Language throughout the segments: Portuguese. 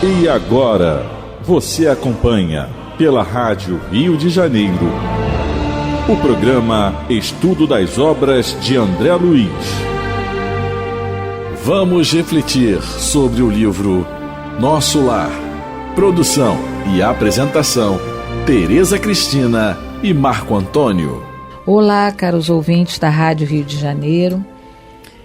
E agora, você acompanha pela Rádio Rio de Janeiro o programa Estudo das Obras de André Luiz. Vamos refletir sobre o livro Nosso Lar. Produção e apresentação, Tereza Cristina e Marco Antônio. Olá, caros ouvintes da Rádio Rio de Janeiro.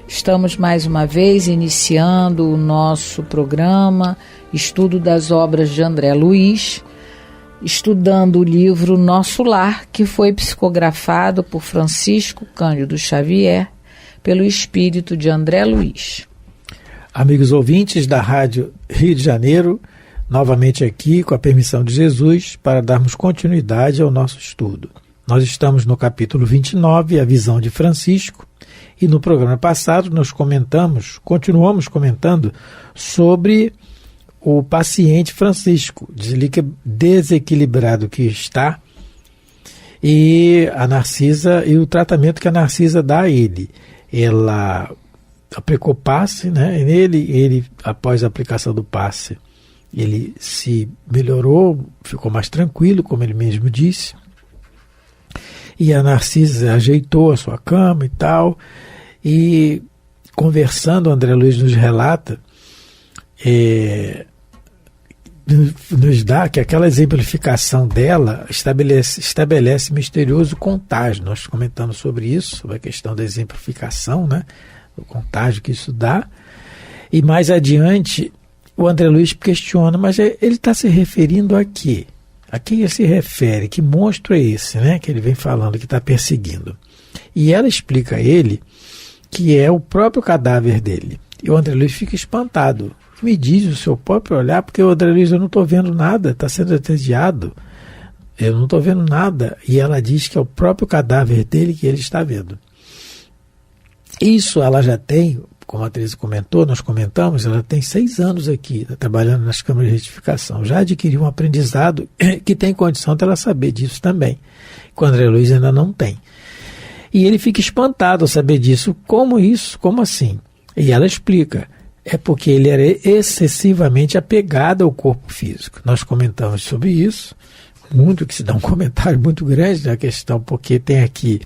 Estamos mais uma vez iniciando o nosso programa Estudo das Obras de André Luiz, estudando o livro Nosso Lar, que foi psicografado por Francisco Cândido Xavier, pelo espírito de André Luiz. Amigos ouvintes da Rádio Rio de Janeiro, novamente aqui com a permissão de Jesus para darmos continuidade ao nosso estudo. Nós estamos no capítulo 29, a visão de Francisco, e no programa passado nós continuamos comentando sobre o paciente Francisco, desequilibrado que está, e a Narcisa e o tratamento que a Narcisa dá a ele. Ela aplicou passe, né? Ele, após a aplicação do passe, ele se melhorou, ficou mais tranquilo, como ele mesmo disse. E a Narcisa ajeitou a sua cama e tal. E conversando, André Luiz nos relata, nos dá que aquela exemplificação dela estabelece misterioso contágio. Nós comentamos sobre isso, sobre a questão da exemplificação, né? O contágio que isso dá. E mais adiante, o André Luiz questiona, mas ele está se referindo a quê? A quem ele se refere? Que monstro é esse, né? Que ele vem falando, que está perseguindo. E ela explica a ele que é o próprio cadáver dele. E o André Luiz fica espantado. Me diz o seu próprio olhar, porque o André Luiz, eu não estou vendo nada, está sendo entediado. Eu não estou vendo nada. E ela diz que é o próprio cadáver dele que ele está vendo. Isso ela já tem, como a Teresa comentou, nós comentamos, ela tem 6 anos aqui, trabalhando nas câmaras de retificação. Já adquiriu um aprendizado que tem condição dela saber disso também, que o André Luiz ainda não tem. E ele fica espantado ao saber disso. Como isso? Como assim? E ela explica. É porque ele era excessivamente apegado ao corpo físico. Nós comentamos sobre isso, muito que se dá um comentário muito grande na questão, porque tem aqui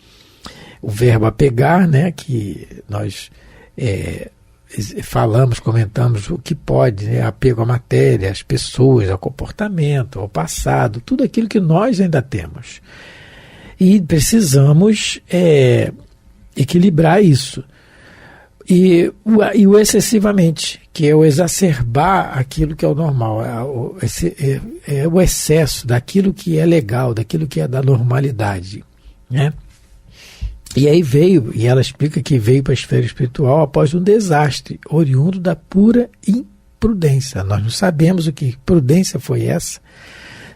o verbo apegar, né, que nós falamos, comentamos o que pode, né, apego à matéria, às pessoas, ao comportamento, ao passado, tudo aquilo que nós ainda temos. E precisamos equilibrar isso. E o excessivamente, que é o exacerbar aquilo que é o normal, é o excesso daquilo que é legal, daquilo que é da normalidade, né? E aí e ela explica que veio para a esfera espiritual após um desastre, oriundo da pura imprudência. Nós não sabemos o que prudência foi essa,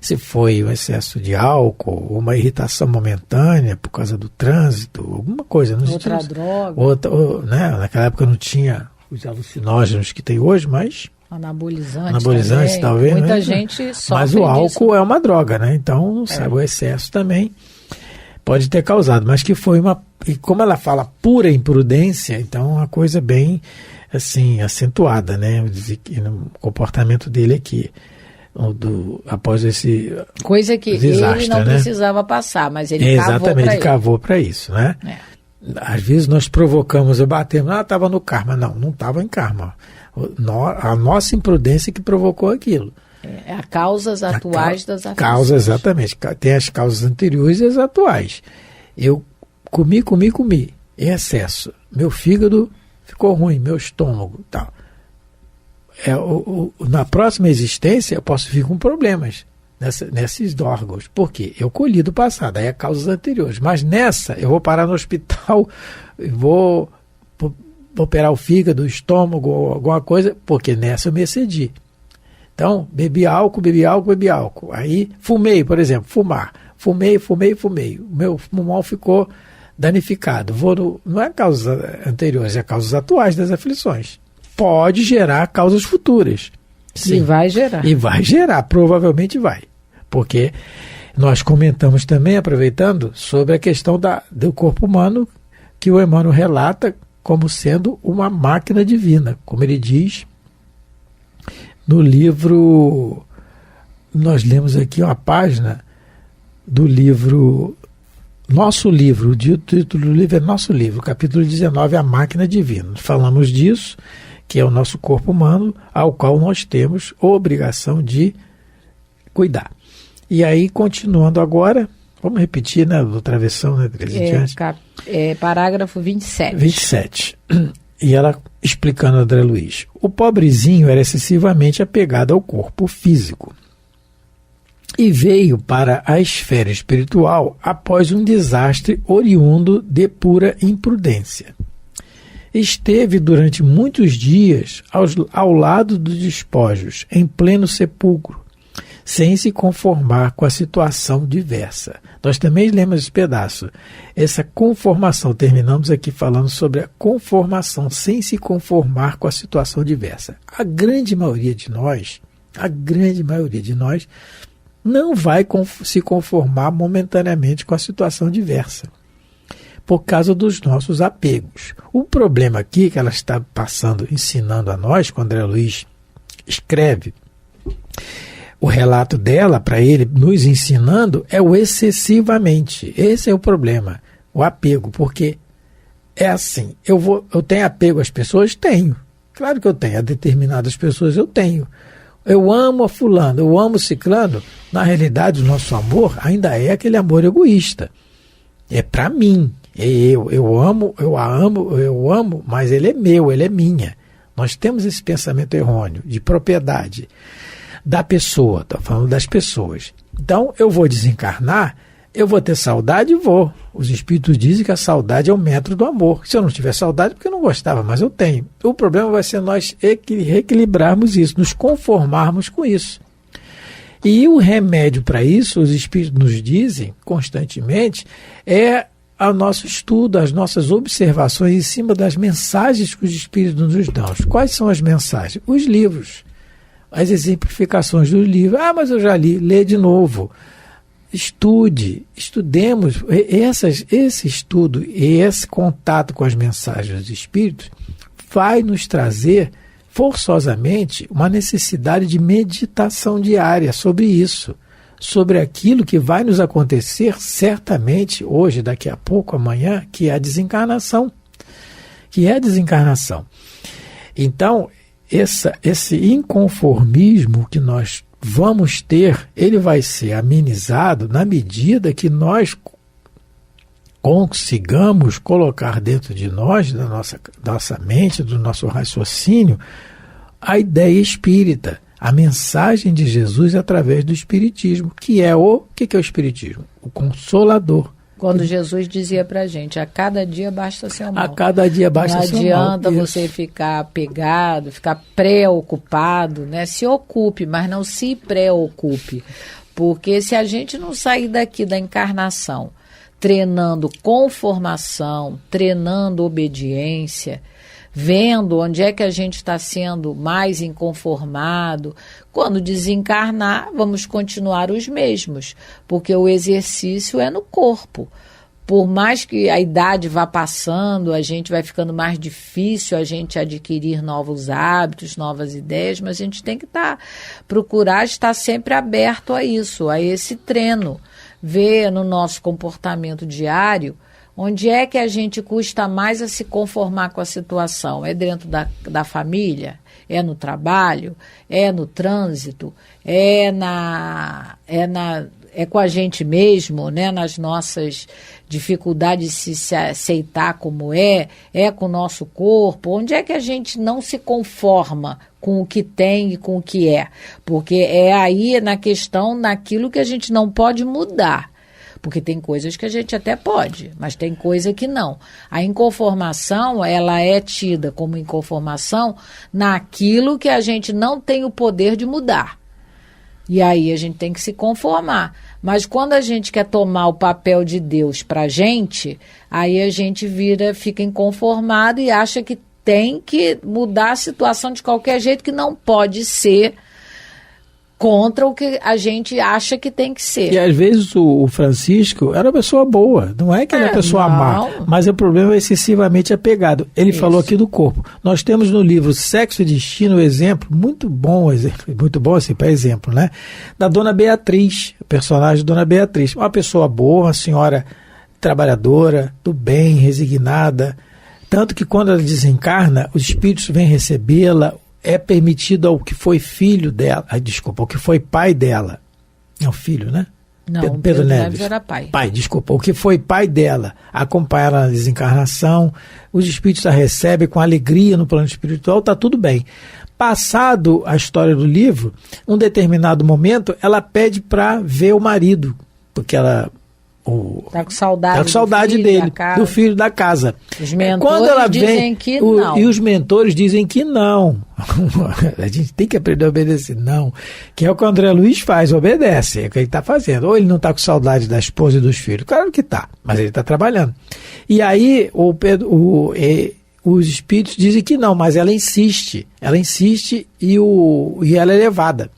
se foi o excesso de álcool, uma irritação momentânea por causa do trânsito, alguma coisa. Outra droga. Né? Naquela época não tinha os alucinógenos que tem hoje, mas... Anabolizantes talvez. Muita né? gente sofre. Mas o álcool disso. É uma droga, né? Então, sabe, o excesso também pode ter causado. Mas que foi E como ela fala pura imprudência, então uma coisa bem, assim, acentuada, né? No comportamento dele aqui. Após esse coisa que desastre, ele não precisava passar, mas ele cavou para isso, né? Às vezes nós provocamos e batemos, estava no karma. Não estava em karma. A nossa imprudência que provocou aquilo. A causas atuais das aflições. Causas, exatamente. Tem as causas anteriores e as atuais. Eu comi em excesso. Meu fígado ficou ruim, meu estômago, tal. Na próxima existência eu posso vir com problemas nesses órgãos. Por quê? Eu colhi do passado, aí é causas anteriores. Mas nessa eu vou parar no hospital, vou operar o fígado, o estômago, alguma coisa, porque nessa eu me excedi. Então, bebi álcool. Aí fumei, por exemplo, Fumei. O meu pulmão ficou danificado. Não é causas anteriores, é causas atuais das aflições. Pode gerar causas futuras. Sim. E vai gerar. Provavelmente vai. Porque nós comentamos também, aproveitando, sobre a questão do corpo humano, que o Emmanuel relata como sendo uma máquina divina. Como ele diz, no livro, nós lemos aqui uma página do livro, Nosso Livro, o título do livro é Nosso Livro, capítulo 19, A Máquina Divina. Falamos disso, que é o nosso corpo humano, ao qual nós temos a obrigação de cuidar. E aí, continuando agora, vamos repetir, né, do travessão, né, parágrafo 27. 27. E ela explicando a André Luiz. O pobrezinho era excessivamente apegado ao corpo físico e veio para a esfera espiritual após um desastre oriundo de pura imprudência. Esteve durante muitos dias ao lado dos despojos, em pleno sepulcro, sem se conformar com a situação diversa. Nós também lemos esse pedaço. Essa conformação, terminamos aqui falando sobre a conformação, sem se conformar com a situação diversa. A grande maioria de nós não vai se conformar momentaneamente com a situação diversa, por causa dos nossos apegos. O problema aqui que ela está ensinando a nós, quando André Luiz escreve o relato dela para ele, nos ensinando, é o excessivamente. Esse é o problema, o apego, porque é assim, eu tenho apego às pessoas? Tenho. Claro que eu tenho, a determinadas pessoas eu tenho. Eu amo a fulano, eu amo ciclano. Na realidade, o nosso amor ainda é aquele amor egoísta. É para mim. Eu amo, mas ele é meu, ele é minha. Nós temos esse pensamento errôneo de propriedade da pessoa, estou falando das pessoas. Então, eu vou desencarnar, eu vou ter saudade e vou. Os espíritos dizem que a saudade é o metro do amor. Se eu não tiver saudade, porque eu não gostava, mas eu tenho. O problema vai ser nós reequilibrarmos isso, nos conformarmos com isso. E o remédio para isso, os espíritos nos dizem constantemente, é o nosso estudo, as nossas observações em cima das mensagens que os espíritos nos dão. Quais são as mensagens? Os livros, as exemplificações dos livros. Ah, mas eu já li, lê de novo. Estudemos. Esse estudo e esse contato com as mensagens dos espíritos vai nos trazer forçosamente uma necessidade de meditação diária sobre isso, sobre aquilo que vai nos acontecer certamente hoje, daqui a pouco, amanhã, que é a desencarnação. Então, esse inconformismo que nós vamos ter, ele vai ser amenizado na medida que nós consigamos colocar dentro de nós, da nossa mente, do nosso raciocínio, a ideia espírita, a mensagem de Jesus através do Espiritismo, que é o que é o Espiritismo? O Consolador. Quando Jesus dizia para a gente, a cada dia basta seu mal. A cada dia basta seu mal. Não adianta você ficar apegado, ficar preocupado, né? Se ocupe, mas não se preocupe. Porque se a gente não sair daqui da encarnação treinando conformação, treinando obediência, vendo onde é que a gente está sendo mais inconformado, quando desencarnar, vamos continuar os mesmos, porque o exercício é no corpo. Por mais que a idade vá passando, a gente vai ficando mais difícil a gente adquirir novos hábitos, novas ideias, mas a gente tem que procurar estar sempre aberto a isso, a esse treino. Ver no nosso comportamento diário onde é que a gente custa mais a se conformar com a situação. É dentro da família? É no trabalho? É no trânsito? É com a gente mesmo, né? Nas nossas dificuldades de se aceitar como é com o nosso corpo. Onde é que a gente não se conforma com o que tem e com o que é? Porque é aí na questão, naquilo que a gente não pode mudar. Porque tem coisas que a gente até pode, mas tem coisa que não. A inconformação, ela é tida como inconformação naquilo que a gente não tem o poder de mudar. E aí a gente tem que se conformar. Mas quando a gente quer tomar o papel de Deus pra gente, aí a gente fica inconformado e acha que tem que mudar a situação de qualquer jeito, que não pode ser contra o que a gente acha que tem que ser. E às vezes o Francisco era uma pessoa boa, não é que ele é uma pessoa má, mas o problema é excessivamente apegado. Ele falou aqui do corpo. Nós temos no livro Sexo e Destino um exemplo, muito bom assim, para exemplo, né? Da Dona Beatriz, o personagem da Dona Beatriz. Uma pessoa boa, uma senhora trabalhadora, do bem, resignada, tanto que quando ela desencarna, os espíritos vêm recebê-la, é permitido ao que foi filho dela, ao que foi pai dela, é o filho, né? Não, Pedro Neves era pai. O que foi pai dela, acompanhar ela na desencarnação, os espíritos a recebem com alegria no plano espiritual, está tudo bem. Passado a história do livro, um determinado momento, ela pede para ver o marido, porque ela... Está com saudade, dele, do filho da casa. Os mentores dizem que não. E os mentores dizem que não. A gente tem que aprender a obedecer. Não. Que é o que o André Luiz faz, obedece. É o que ele está fazendo. Ou ele não está com saudade da esposa e dos filhos. Claro que está, mas ele está trabalhando. E aí os espíritos dizem que não, mas ela insiste. Ela insiste e ela é levada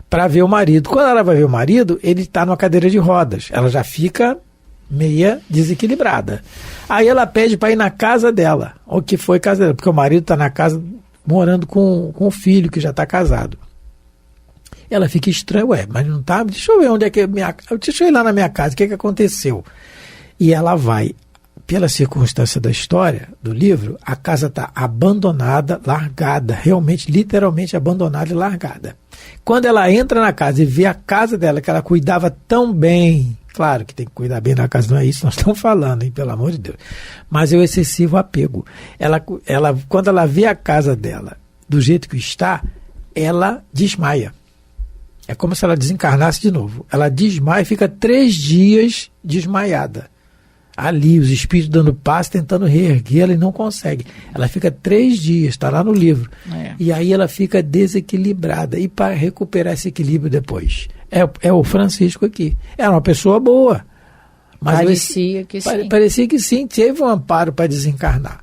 para ver o marido. Quando ela vai ver o marido, ele está numa cadeira de rodas. Ela já fica meia desequilibrada. Aí ela pede para ir na casa dela. O que foi casa dela? Porque o marido está na casa morando com o filho, que já está casado. Ela fica estranha, mas não tá? Deixa eu ver onde é que deixa eu ir lá na minha casa, o que é que aconteceu? E ela vai. Pela circunstância da história, do livro, a casa está abandonada, largada, realmente, literalmente abandonada e largada. Quando ela entra na casa e vê a casa dela, que ela cuidava tão bem, claro que tem que cuidar bem da casa, não é isso que nós estamos falando, hein, pelo amor de Deus, mas é o excessivo apego. Quando ela vê a casa dela do jeito que está, ela desmaia. É como se ela desencarnasse de novo. Ela desmaia e fica 3 dias desmaiada. Ali, os espíritos dando passo, tentando reerguê-la e não consegue. Ela fica 3 dias, está lá no livro. E aí ela fica desequilibrada. E para recuperar esse equilíbrio depois? É o Francisco aqui. Era uma pessoa boa. Mas parecia que sim, teve um amparo para desencarnar.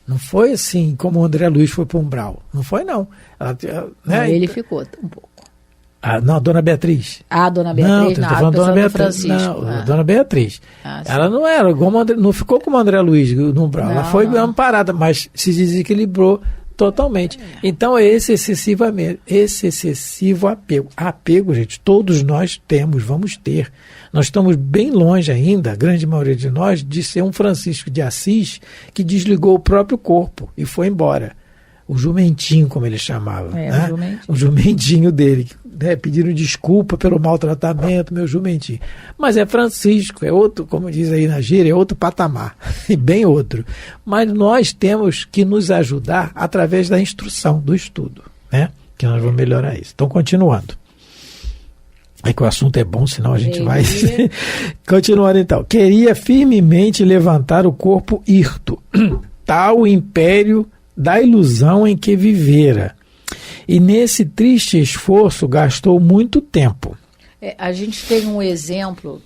Não foi assim como o André Luiz foi para o umbral. Não foi, não. Ele ficou um pouco. Não, a Dona Beatriz. Dona Beatriz, não, falando Dona Beatriz. Não, Dona Beatriz. Ela não era, não ficou como o André Luiz no umbral. Ela foi amparada, mas se desequilibrou totalmente. Então é esse excessivo apego. Apego, gente, todos nós vamos ter. Nós estamos bem longe ainda, a grande maioria de nós, de ser um Francisco de Assis que desligou o próprio corpo e foi embora. O jumentinho, como ele chamava. Né? O jumentinho dele. Pediram desculpa pelo maltratamento, meu jumentinho. Mas é Francisco, é outro, como diz aí na gíria, é outro patamar. E bem outro. Mas nós temos que nos ajudar através da instrução, do estudo. Né? Que nós vamos melhorar isso. Então, continuando. É que o assunto é bom, senão a gente vai... Continuando então. Queria firmemente levantar o corpo hirto, tal império da ilusão em que vivera. E nesse triste esforço gastou muito tempo. A gente tem um exemplo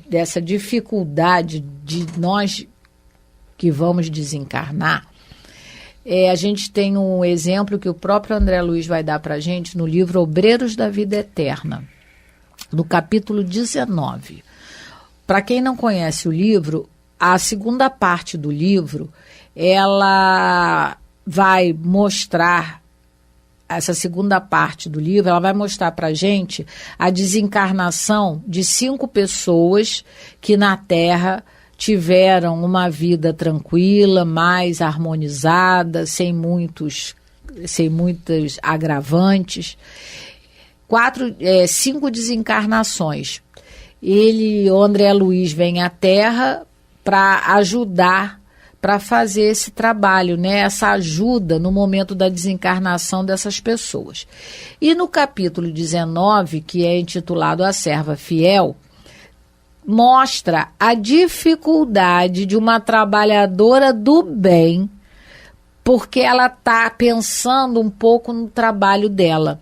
dessa dificuldade de nós que vamos desencarnar. A gente tem um exemplo que o próprio André Luiz vai dar para a gente no livro Obreiros da Vida Eterna, no capítulo 19. Para quem não conhece o livro, a segunda parte do livro, ela vai mostrar, essa segunda parte do livro, ela vai mostrar para a gente a desencarnação de 5 pessoas que na Terra tiveram uma vida tranquila, mais harmonizada, sem muitos agravantes. 5 desencarnações. O André Luiz vem à Terra para ajudar, para fazer esse trabalho, né? Essa ajuda no momento da desencarnação dessas pessoas. E no capítulo 19, que é intitulado A Serva Fiel, mostra a dificuldade de uma trabalhadora do bem, porque ela está pensando um pouco no trabalho dela,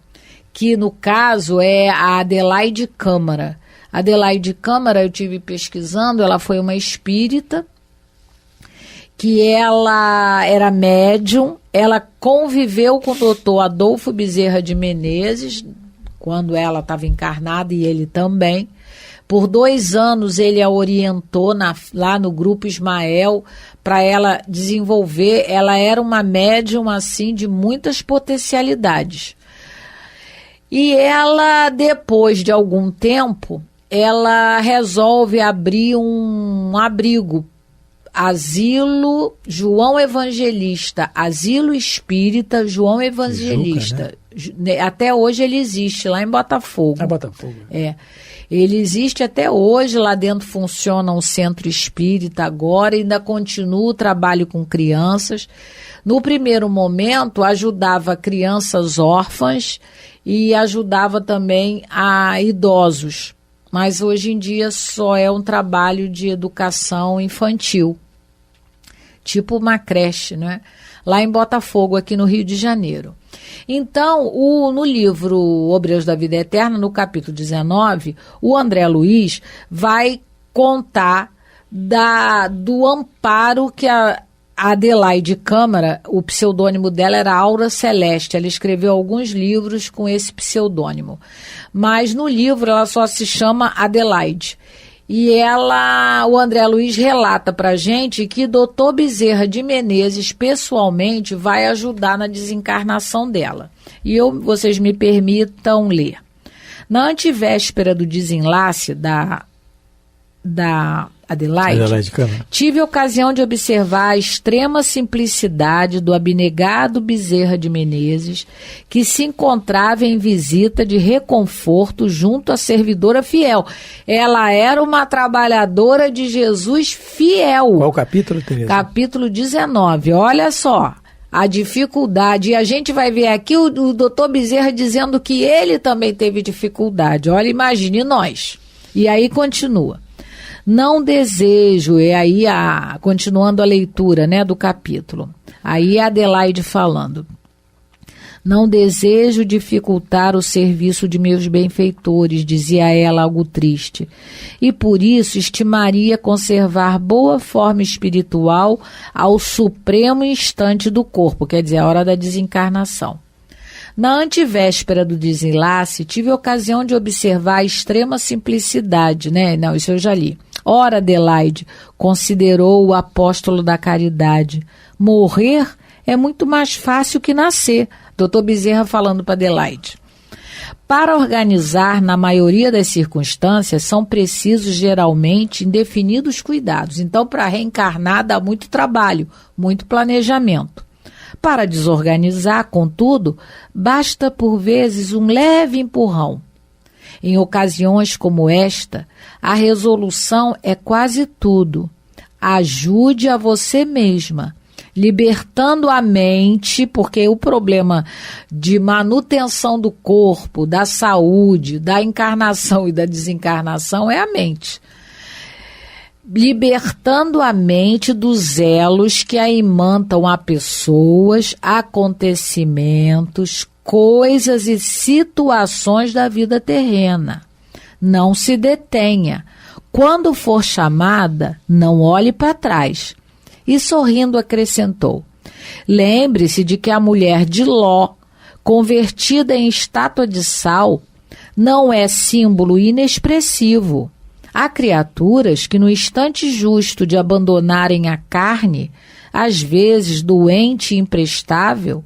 que no caso é a Adelaide Câmara. Adelaide Câmara, eu tive pesquisando, ela foi uma espírita, que ela era médium, ela conviveu com o doutor Adolfo Bezerra de Menezes, quando ela estava encarnada e ele também. Por 2 anos ele a orientou lá no Grupo Ismael para ela desenvolver. Ela era uma médium assim de muitas potencialidades. E ela, depois de algum tempo, ela resolve abrir um abrigo, Asilo João Evangelista, Asilo Espírita João Evangelista. Tijuca, né? Até hoje ele existe lá em Botafogo. Botafogo. É. Ele existe até hoje, lá dentro funciona um centro espírita agora, ainda continua o trabalho com crianças. No primeiro momento, ajudava crianças órfãs e ajudava também a idosos. Mas hoje em dia só é um trabalho de educação infantil, tipo uma creche, né? Lá em Botafogo, aqui no Rio de Janeiro. Então, no livro Obreiros da Vida Eterna, no capítulo 19, o André Luiz vai contar do amparo que a Adelaide Câmara, o pseudônimo dela era Aura Celeste. Ela escreveu alguns livros com esse pseudônimo. Mas no livro ela só se chama Adelaide. E o André Luiz relata para a gente que Dr. Bezerra de Menezes, pessoalmente, vai ajudar na desencarnação dela. E vocês me permitam ler. Na antevéspera do desenlace da Adelaide tive ocasião de observar a extrema simplicidade do abnegado Bezerra de Menezes, que se encontrava em visita de reconforto junto à servidora fiel. Ela era uma trabalhadora de Jesus fiel. Qual capítulo, Tereza? Capítulo 19, olha só. A dificuldade, e a gente vai ver aqui o doutor Bezerra dizendo que ele também teve dificuldade. Olha, imagine nós. E aí continua. Não desejo, continuando a leitura, né, do capítulo. Aí a Adelaide falando. Não desejo dificultar o serviço de meus benfeitores, dizia ela algo triste. E por isso estimaria conservar boa forma espiritual ao supremo instante do corpo, quer dizer, a hora da desencarnação. Na antevéspera do desenlace, tive ocasião de observar a extrema simplicidade, né? Não, isso eu já li. Ora, Adelaide, considerou o apóstolo da caridade, morrer é muito mais fácil que nascer. Doutor Bezerra falando para Adelaide. Para organizar, na maioria das circunstâncias, são precisos geralmente indefinidos cuidados. Então, para reencarnar dá muito trabalho, muito planejamento. Para desorganizar, contudo, basta por vezes um leve empurrão. Em ocasiões como esta, a resolução é quase tudo. Ajude a você mesma, libertando a mente, porque o problema de manutenção do corpo, da saúde, da encarnação e da desencarnação é a mente. Libertando a mente dos elos que a imantam a pessoas, acontecimentos, coisas e situações da vida terrena. Não se detenha. Quando for chamada, não olhe para trás. E sorrindo acrescentou, lembre-se de que a mulher de Ló, convertida em estátua de sal, não é símbolo inexpressivo. Há criaturas que no instante justo de abandonarem a carne, às vezes doente e imprestável,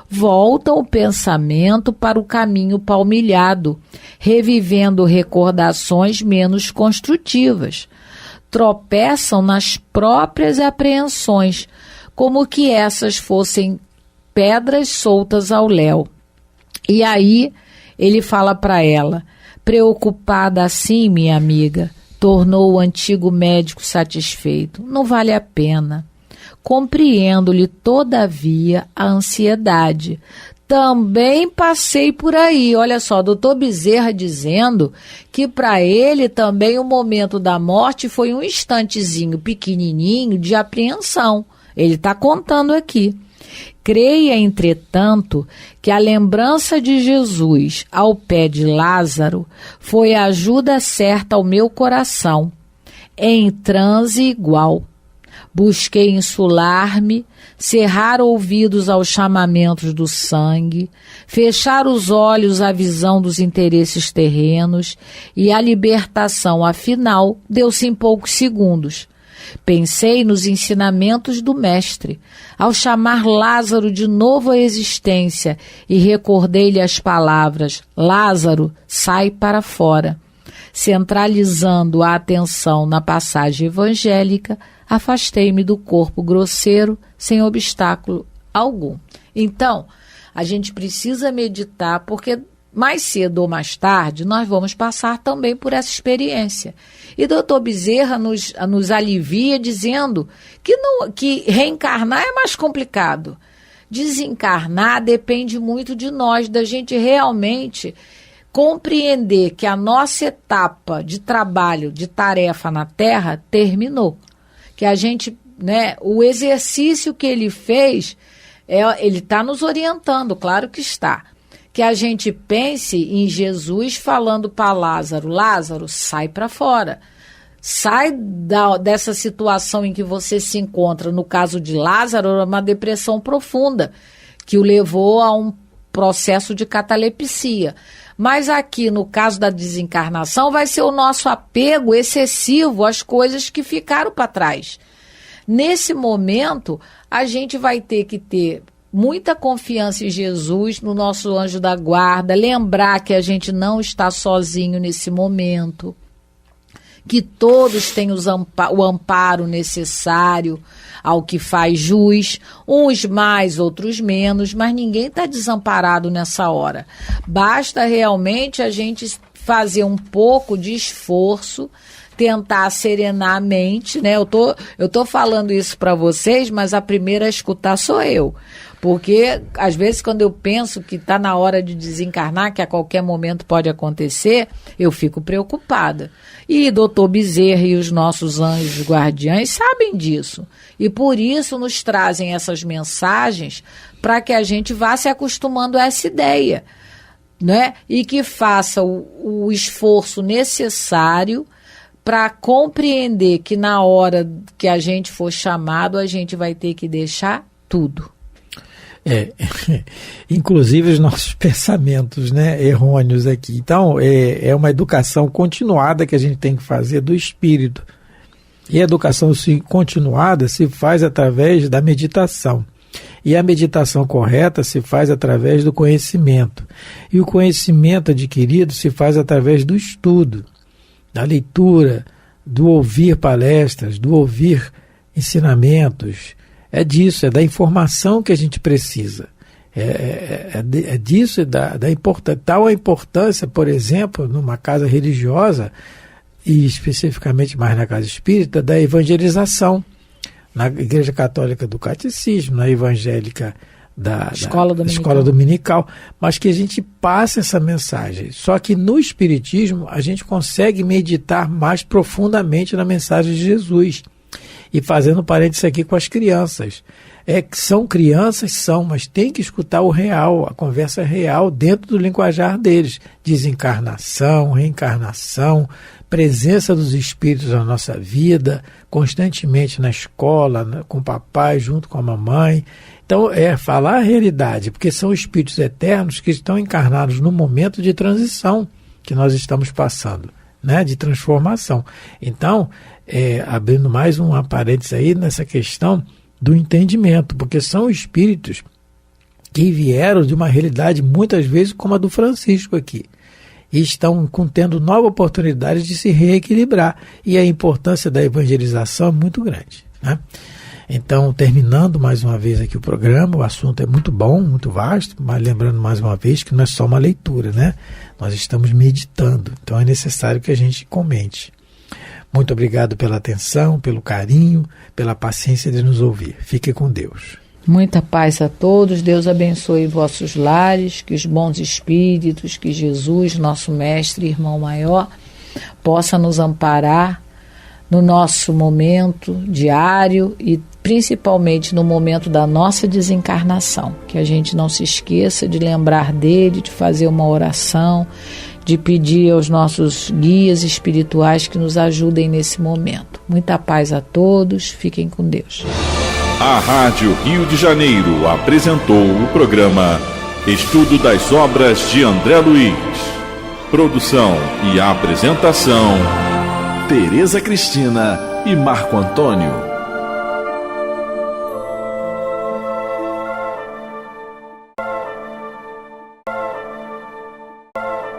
voltam o pensamento para o caminho palmilhado, revivendo recordações menos construtivas. Tropeçam nas próprias apreensões, como que essas fossem pedras soltas ao léu. E aí ele fala para ela, preocupada assim, minha amiga, tornou o antigo médico satisfeito, não vale a pena. Compreendo-lhe, todavia, a ansiedade. Também passei por aí. Olha só, doutor Bezerra dizendo que para ele também o momento da morte foi um instantezinho pequenininho de apreensão. Ele está contando aqui. Creia, entretanto, que a lembrança de Jesus ao pé de Lázaro foi a ajuda certa ao meu coração, em transe igual. Busquei insular-me, cerrar ouvidos aos chamamentos do sangue, fechar os olhos à visão dos interesses terrenos, e a libertação, afinal, deu-se em poucos segundos. Pensei nos ensinamentos do Mestre, ao chamar Lázaro de novo à existência, e recordei-lhe as palavras: Lázaro, sai para fora. Centralizando a atenção na passagem evangélica, afastei-me do corpo grosseiro sem obstáculo algum. Então, a gente precisa meditar, porque mais cedo ou mais tarde nós vamos passar também por essa experiência. E Dr. Bezerra nos alivia dizendo que reencarnar é mais complicado. Desencarnar depende muito de nós, da gente realmente compreender que a nossa etapa de trabalho, de tarefa na Terra, terminou. Que a gente, o exercício que ele fez, ele está nos orientando, claro que está. Que a gente pense em Jesus falando para Lázaro: Lázaro, sai para fora. Sai dessa situação em que você se encontra. No caso de Lázaro, uma depressão profunda, que o levou a um processo de catalepsia. Mas aqui, no caso da desencarnação, vai ser o nosso apego excessivo às coisas que ficaram para trás. Nesse momento, a gente vai ter que ter muita confiança em Jesus, no nosso anjo da guarda, lembrar que a gente não está sozinho nesse momento, que todos têm o amparo necessário ao que faz jus, uns mais, outros menos, mas ninguém está desamparado nessa hora. Basta realmente a gente fazer um pouco de esforço, tentar serenar a mente, Eu tô falando isso para vocês, mas a primeira a escutar sou eu. Porque, às vezes, quando eu penso que está na hora de desencarnar, que a qualquer momento pode acontecer, eu fico preocupada. E Dr. Bezerra e os nossos anjos guardiães sabem disso. E por isso nos trazem essas mensagens para que a gente vá se acostumando a essa ideia, E que faça o esforço necessário para compreender que na hora que a gente for chamado, a gente vai ter que deixar tudo. Inclusive os nossos pensamentos, errôneos aqui. Então, é uma educação continuada que a gente tem que fazer do espírito. E a educação continuada se faz através da meditação. E a meditação correta se faz através do conhecimento. E o conhecimento adquirido se faz através do estudo, da leitura, do ouvir palestras, do ouvir ensinamentos. É disso, é da informação que a gente precisa. É disso, tal a importância, por exemplo, numa casa religiosa, e especificamente mais na casa espírita, da evangelização. Na Igreja Católica do Catecismo, na evangélica da Escola Dominical, mas que a gente passe essa mensagem. Só que no Espiritismo a gente consegue meditar mais profundamente na mensagem de Jesus. E fazendo parênteses aqui com as crianças. São crianças, mas tem que escutar o real, a conversa real dentro do linguajar deles. Desencarnação, reencarnação, presença dos espíritos na nossa vida, constantemente na escola, com o papai, junto com a mamãe. Então, falar a realidade, porque são espíritos eternos que estão encarnados no momento de transição que nós estamos passando, de transformação. Então, abrindo mais um parênteses aí nessa questão do entendimento, porque são espíritos que vieram de uma realidade muitas vezes como a do Francisco aqui, e estão tendo nova oportunidade de se reequilibrar, e a importância da evangelização é muito grande, Então, terminando mais uma vez aqui o programa, o assunto é muito bom, muito vasto, mas lembrando mais uma vez que não é só uma leitura, Nós estamos meditando, então é necessário que a gente comente. Muito obrigado pela atenção, pelo carinho, pela paciência de nos ouvir. Fique com Deus. Muita paz a todos, Deus abençoe vossos lares, que os bons espíritos, que Jesus, nosso mestre e irmão maior, possa nos amparar no nosso momento diário e principalmente no momento da nossa desencarnação, que a gente não se esqueça de lembrar dele, de fazer uma oração, de pedir aos nossos guias espirituais que nos ajudem nesse momento. Muita paz a todos, fiquem com Deus. A Rádio Rio de Janeiro apresentou o programa Estudo das Obras de André Luiz. Produção e apresentação, Tereza Cristina e Marco Antônio.